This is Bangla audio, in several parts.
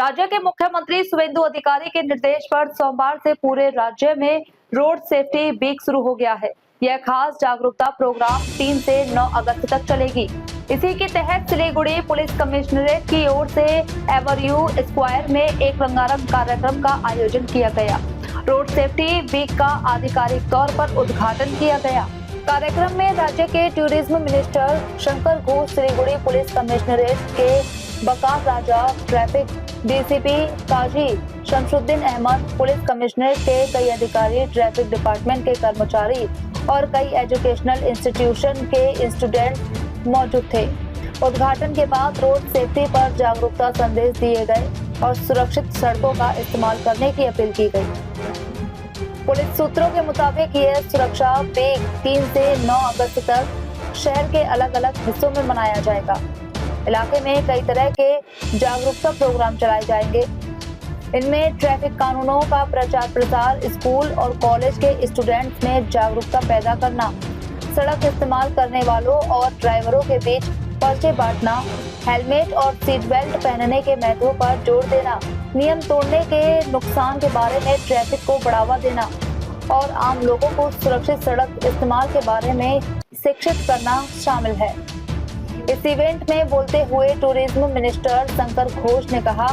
राज्य के मुख्यमंत्री शुभेंदु अधिकारी के निर्देश पर सोमवार से पूरे राज्य में रोड सेफ्टी वीक शुरू हो गया है। यह खास जागरूकता प्रोग्राम 3 से 9 अगस्त तक चलेगी। इसी के तहत सिलीगुड़ी पुलिस कमिश्नरेट की ओर से एवरयू स्क्वायर में एक रंगारंग कार्यक्रम का आयोजन किया गया। रोड सेफ्टी वीक का आधिकारिक तौर पर उद्घाटन किया गया। कार्यक्रम में राज्य के tourism minister Shankar Ghosh, Siliguri police commissionerate के बकार राजा, ट्रैफिक डीसीपी काजी शमसुद्दीन अहमद, पुलिस कमिश्नरेट के कई अधिकारी, ट्रैफिक डिपार्टमेंट के कर्मचारी और कई एजुकेशनल इंस्टीट्यूशन के स्टूडेंट मौजूद थे। उद्घाटन के बाद रोड सेफ्टी पर जागरूकता संदेश दिए गए और सुरक्षित सड़कों का इस्तेमाल करने की अपील की गई। पुलिस सूत्रों के मुताबिक यह सुरक्षा वीक 3 से 9 अगस्त तक शहर के अलग अलग हिस्सों में मनाया जाएगा। इलाके में कई तरह के जागरूकता प्रोग्राम चलाए जाएंगे। इनमें ट्रैफिक कानूनों का प्रचार प्रसार, स्कूल और कॉलेज के स्टूडेंट्स में जागरूकता पैदा करना, सड़क इस्तेमाल करने वालों और ड्राइवरों के बीच पर्चे बांटना, हेलमेट और सीट बेल्ट पहनने के महत्व पर जोर देना, नियम तोड़ने के नुकसान के बारे में ट्रैफिक को बढ़ावा देना और आम लोगों को सुरक्षित सड़क इस्तेमाल के बारे में शिक्षित करना शामिल है। इस इवेंट में बोलते हुए टूरिज्म मिनिस्टर शंकर घोष ने कहा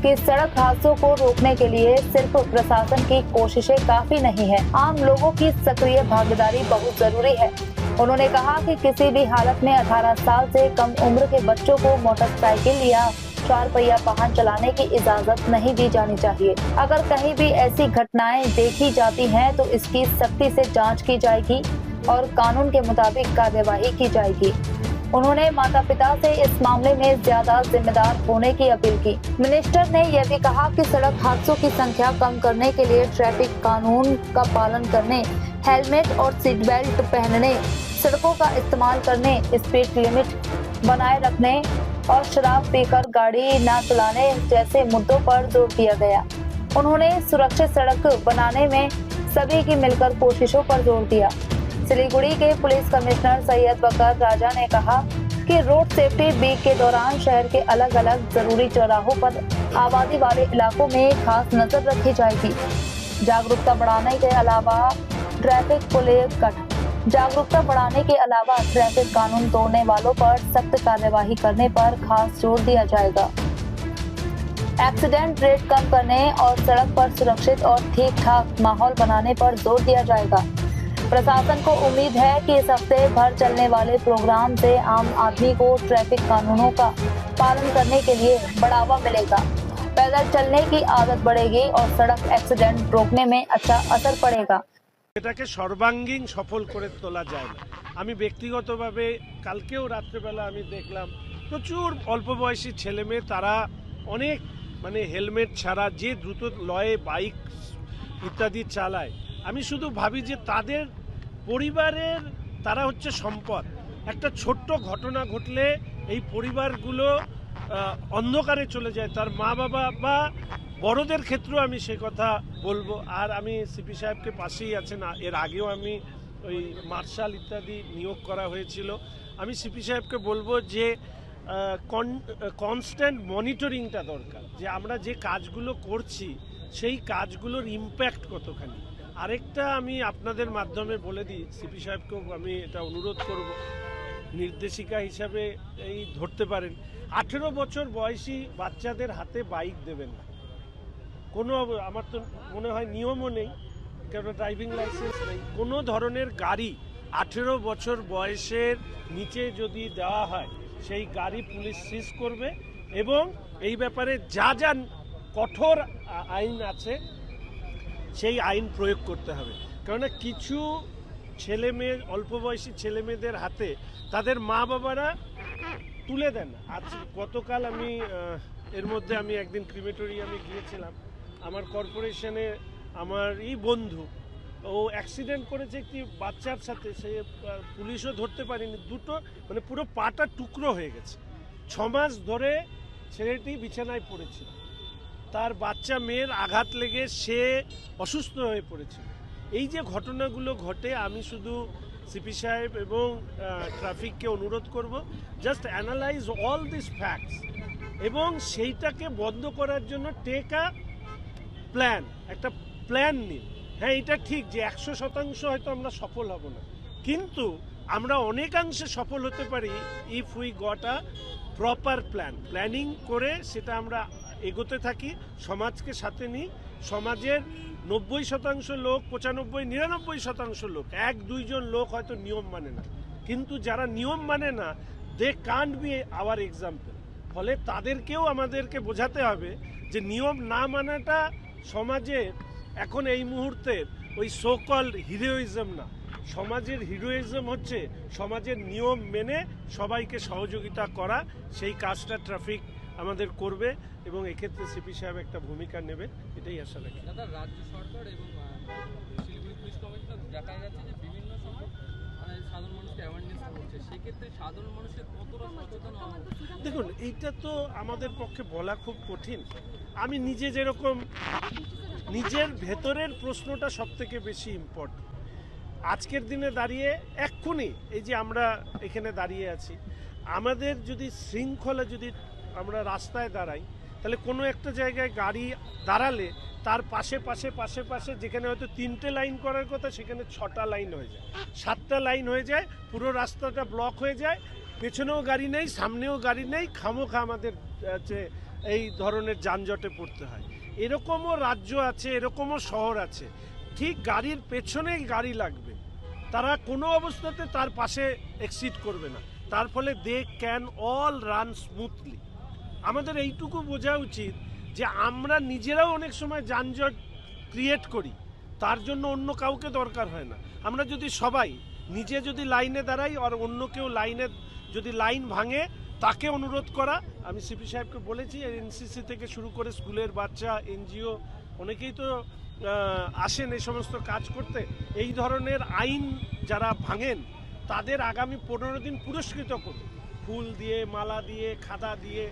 कि सड़क हादसों को रोकने के लिए सिर्फ प्रशासन की कोशिशें काफी नहीं है, आम लोगों की सक्रिय भागीदारी बहुत जरूरी है। उन्होंने कहा कि किसी भी हालत में 18 साल से कम उम्र के बच्चों को मोटरसाइकिल या 4 पहिया वाहन चलाने की इजाजत नहीं दी जानी चाहिए। अगर कहीं भी ऐसी घटनाएं देखी जाती हैं तो इसकी सख्ती से जांच की जाएगी और कानून के मुताबिक कार्यवाही की जाएगी। उन्होंने माता पिता से इस मामले में ज्यादा जिम्मेदार होने की अपील की। मिनिस्टर ने यह भी कहा कि सड़क हादसों की संख्या कम करने के लिए ट्रैफिक कानून का पालन करने, हेलमेट और सीट बेल्ट पहनने, सड़कों का इस्तेमाल करने, स्पीड लिमिट बनाए रखने और शराब पीकर गाड़ी न चलाने जैसे मुद्दों पर जोर दिया गया। उन्होंने सुरक्षित सड़क बनाने में सभी की मिलकर कोशिशों पर जोर दिया। सिलीगुड़ी के पुलिस कमिश्नर सैयद बकर राजा ने कहा कि रोड सेफ्टी वीक के दौरान शहर के अलग अलग जरूरी चौराहों पर आबादी वाले इलाकों में खास नजर रखी जाएगी। जागरूकता बढ़ाने के अलावा ट्रैफिक कानून तोड़ने वालों पर सख्त कार्यवाही करने पर खास जोर दिया जाएगा। एक्सीडेंट रेट कम करने और सड़क पर सुरक्षित और ठीक ठाक माहौल बनाने पर जोर दिया जाएगा। प्रशासन को उम्मीद है कि इस हफ्ते भर चलने वाले प्रोग्राम से आम आदमी को ट्रैफिक कानूनों का पालन करने के लिए बढ़ावा मिलेगा, पैदल चलने की आदत बढ़ेगी और सड़क एक्सीडेंट रोकने में अच्छा असर पड़ेगा। এটাকে সর্বাঙ্গীন সফল করে তোলা যায় না। আমি ব্যক্তিগতভাবে কালকেও রাত্রেবেলা আমি দেখলাম প্রচুর অল্প বয়সী ছেলে মেয়ে, তারা অনেক হেলমেট ছাড়া যে দ্রুত লয়ে বাইক ইত্যাদি চালায়। আমি শুধু ভাবি যে তাদের পরিবারের তারা হচ্ছে সম্পদ। একটা ছোট্ট ঘটনা ঘটলে এই পরিবারগুলো অন্ধকারে চলে যায়, তার মা বাবা বা বড়দের ক্ষেত্রেও আমি সে কথা বলবো। আর আমি সিপি সাহেবকে পাশেই আছেন, এর আগেও আমি ওই মার্শাল ইত্যাদি নিয়োগ করা হয়েছিল। আমি সিপি সাহেবকে বলবো যে কনস্ট্যান্ট মনিটরিংটা দরকার, যে আমরা যে কাজগুলো করছি সেই কাজগুলোর ইম্প্যাক্ট কতখানি। আরেকটা আমি আপনাদের মাধ্যমে বলে দিই, সিপি সাহেবকেও আমি এটা অনুরোধ করব, নির্দেশিকা হিসাবে এই ধরতে পারেন, 18 বছর বয়সী বাচ্চাদের হাতে বাইক দেবেন না। কোনো, আমার তো মনে হয় নিয়মও নেই, কারণ ড্রাইভিং লাইসেন্স নেই। কোনো ধরনের গাড়ি 18 বছর বয়সের নিচে যদি দেওয়া হয় সেই গাড়ি পুলিশ সিজ করবে এবং এই ব্যাপারে যা যা কঠোর আইন আছে সেই আইন প্রয়োগ করতে হবে। কেননা কিছু ছেলে মেয়ে, অল্প বয়সী ছেলে মেয়েদের হাতে তাদের মা বাবারা তুলে দেন। আজ গতকাল আমি এর মধ্যে আমি একদিন ক্রিমেটোরিয়ামে গিয়েছিলাম, আমার কর্পোরেশনে আমার এই বন্ধু, ও অ্যাক্সিডেন্ট করেছে একটি বাচ্চার সাথে, সে পুলিশও ধরতে পারেনি, দুটো পুরো পাটা টুকরো হয়ে গেছে। 6 মাস ধরে ছেলেটি বিছানায় পড়েছিল, তার বাচ্চা মেয়ের আঘাত লেগে সে অসুস্থ হয়ে পড়েছিল। এই যে ঘটনাগুলো ঘটে, আমি শুধু সিপি সাহেব এবং ট্রাফিককে অনুরোধ করব, just analyse all this facts এবং সেইটাকে বন্ধ করার জন্য টেক আ প্ল্যান, একটা প্ল্যান নিন। হ্যাঁ, এটা ঠিক যে 100% হয়তো আমরা সফল হব না, কিন্তু আমরা অনেকাংশে সফল হতে পারি if we got a proper planning করে সেটা আমরা এগোতে থাকি, সমাজকে সাথে নিই। সমাজের 90% লোক, 95-99% লোক, 1-2 জন লোক হয়তো নিয়ম মানে না, কিন্তু যারা নিয়ম মানে না they can't be our example. ফলে তাদেরকেও আমাদেরকে বোঝাতে হবে যে নিয়ম না মানাটা সমাজে এখন এই মুহূর্তের ওই সোকল হিরোইজম না, সমাজের হিরোইজম হচ্ছে সমাজের নিয়ম মেনে সবাইকে সহযোগিতা করা। সেই কাজটা ট্রাফিক আমাদের করবে এবং এক্ষেত্রে সিপি সাহেব একটা ভূমিকা নেবে, এটাই আশা রাখি। দাদা, রাজ্য সরকার এবং শিলিগুড়ি পুলিশ কমিশনার দেখা যাচ্ছে যে বিভিন্ন সময় সাধারণ মানুষকে অ্যাওয়ারনেস করছে, সেক্ষেত্রে সাধারণ মানুষের কতটা সচেতন হওয়া উচিত? দেখুন, এইটা তো আমাদের পক্ষে বলা খুব কঠিন। আমি নিজে যেরকম নিজের ভেতরের প্রশ্নটা সব থেকে বেশি ইম্পর্টেন্ট। আজকের দিনে দাঁড়িয়ে এক্ষুনি এই যে আমরা এখানে দাঁড়িয়ে আছি, আমাদের যদি শৃঙ্খলা, যদি আমরা রাস্তায় দাঁড়াই, তাহলে কোনো একটা জায়গায় গাড়ি দাঁড়ালে তার পাশে পাশে পাশে পাশে যেখানে হয়তো 3টে লাইন করার কথা সেখানে 6টা লাইন হয়ে যায়, 7টা লাইন হয়ে যায়, পুরো রাস্তাটা ব্লক হয়ে যায়, পেছনেও গাড়ি নেই, সামনেও গাড়ি নেই, খামোখা আমাদের এই ধরনের যানজটে পড়তে হয়। এরকমও রাজ্য আছে, এরকমও শহর আছে, ঠিক গাড়ির পেছনেই গাড়ি লাগবে, তারা কোনো অবস্থাতে তার পাশে এক্সিড করবে না, তার ফলে they can all run smoothly. আমাদের এইটুকু বোঝা উচিত যে আমরা নিজেরাও অনেক সময় যানজট ক্রিয়েট করি, তার জন্য অন্য কাউকে দরকার হয় না। আমরা যদি সবাই নিজে যদি লাইনে দাঁড়াই আর অন্য কেউ লাইনে যদি লাইন ভাঙে তাকে অনুরোধ করা। আমি সিপি সাহেবকে বলেছি, এনসিসি থেকে শুরু করে স্কুলের বাচ্চা, এনজিও অনেকেই তো আসেন এই সমস্ত কাজ করতে। এই ধরনের আইন যারা ভাঙেন তাদের আগামী 15 দিন পুরস্কৃত করুন, ফুল দিয়ে, মালা দিয়ে, খাদা দিয়ে।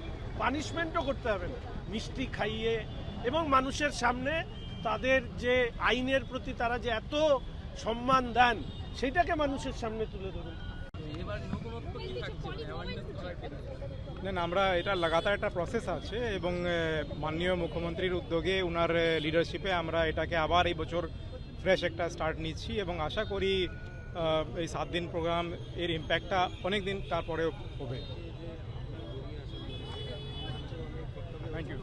পানিশমেন্টও করতে হবে না, মিষ্টি খাইয়ে, এবং মানুষের সামনে তাদের যে আইনের প্রতি তারা যে এত সম্মান দেন সেটাকে মানুষের সামনে তুলে ধরুন। এবার নতুনত্ব কি থাকছে অ্যাওয়ারনেস করার ক্ষেত্রে? না, আমরা এটা লাগাতার একটা প্রসেস আছে এবং মাননীয় মুখ্যমন্ত্রীর উদ্যোগে, উনার লিডারশিপে আমরা এটাকে আবার এই বছর ফ্রেশ একটা স্টার্ট নিচ্ছি এবং আশা করি এই 7 দিন প্রোগ্রাম এর ইম্প্যাক্টটা অনেক দিন তারপরেও হবে। Thank you.